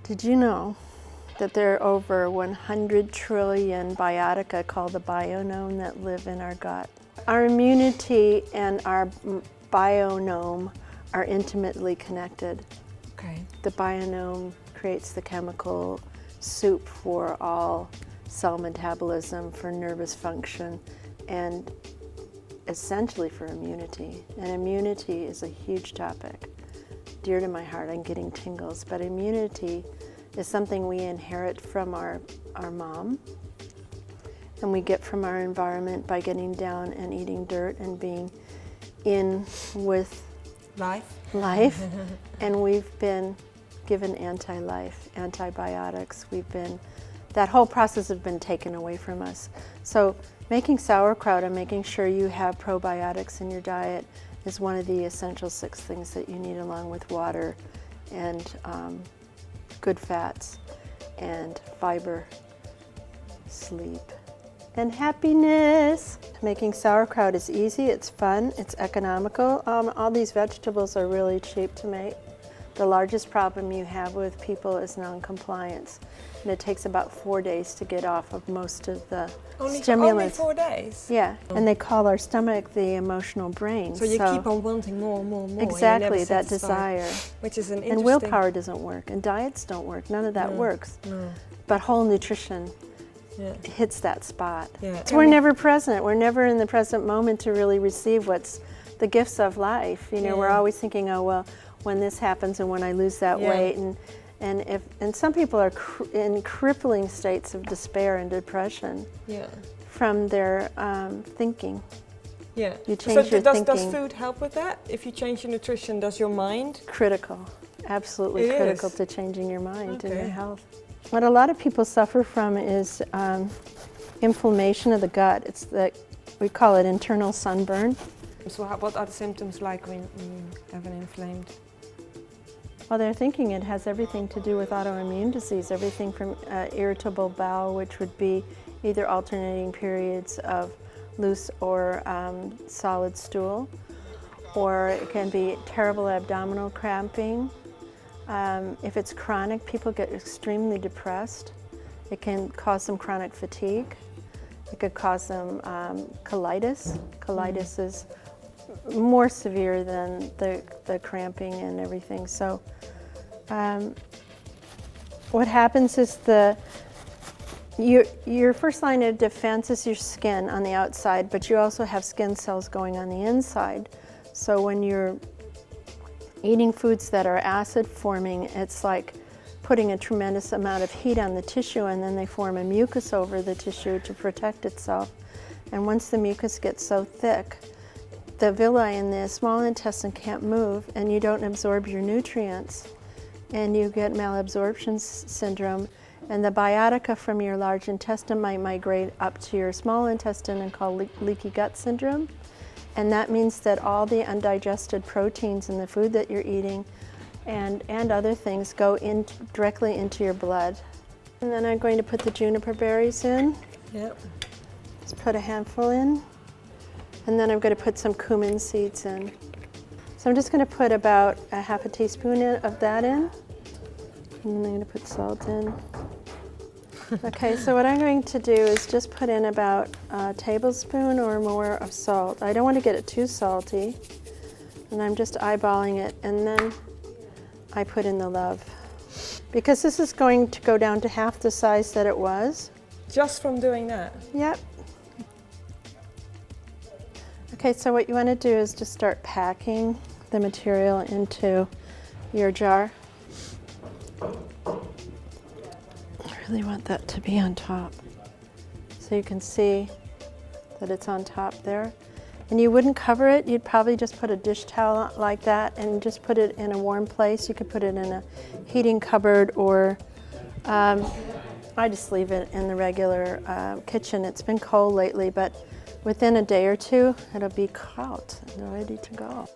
Did you know that there are over 100 trillion biotica called the bionome that live in our gut? Our immunity and our bionome are intimately connected. Okay. The bionome creates the chemical soup for all cell metabolism, for nervous function, and essentially for immunity. And immunity is a huge topic, dear to my heart. I'm getting tingles, but immunity is something we inherit from our mom, and we get from our environment by getting down and eating dirt and being in with Life. And we've been given anti-life, antibiotics. That whole process has been taken away from us. So making sauerkraut and making sure you have probiotics in your diet is one of the essential 6 things that you need, along with water and good fats and fiber, sleep, and happiness. Making sauerkraut is easy, it's fun, it's economical. All these vegetables are really cheap to make. The largest problem you have with people is non-compliance. And it takes about 4 days to get off of most of the stimulants. Only 4 days? Yeah, and they call our stomach the emotional brain. So you keep on wanting more and more and more. Exactly, that desire. Which is an interesting... And willpower doesn't work, and diets don't work. None of that works. No. But whole nutrition hits that spot. Yeah. So we're never present. We're never in the present moment to really receive what's the gifts of life. You know, we're always thinking, oh, well, when this happens and when I lose that weight, and some people are in crippling states of despair and depression from their thinking. Yeah. You change your thinking. Does food help with that? If you change your nutrition, does your mind? Critical, absolutely critical to changing your mind and your health. What a lot of people suffer from is inflammation of the gut. It's we call it internal sunburn. So what are the symptoms like when you have an inflamed? Well, they're thinking it has everything to do with autoimmune disease, everything from irritable bowel, which would be either alternating periods of loose or solid stool, or it can be terrible abdominal cramping. If it's chronic, people get extremely depressed. It can cause them chronic fatigue. It could cause them colitis. Colitis is more severe than the cramping and everything. So what happens is your first line of defense is your skin on the outside, but you also have skin cells going on the inside. So when you're eating foods that are acid forming, it's like putting a tremendous amount of heat on the tissue, and then they form a mucus over the tissue to protect itself. And once the mucus gets so thick, the villi in the small intestine can't move, and you don't absorb your nutrients, and you get malabsorption syndrome, and the biotica from your large intestine might migrate up to your small intestine and called leaky gut syndrome. And that means that all the undigested proteins in the food that you're eating and other things go directly into your blood. And then I'm going to put the juniper berries in. Yep. Just put a handful in. And then I'm going to put some cumin seeds in. So I'm just going to put about a half a teaspoon of that in. And then I'm going to put salt in. Okay, so what I'm going to do is just put in about a tablespoon or more of salt. I don't want to get it too salty. And I'm just eyeballing it, and then I put in the love. Because this is going to go down to half the size that it was. Just from doing that? Yep. Okay, so what you want to do is just start packing the material into your jar. I really want that to be on top, so you can see that it's on top there. And you wouldn't cover it, you'd probably just put a dish towel like that and just put it in a warm place. You could put it in a heating cupboard, or I just leave it in the regular kitchen. It's been cold lately, but within a day or two, it'll be kraut and ready to go.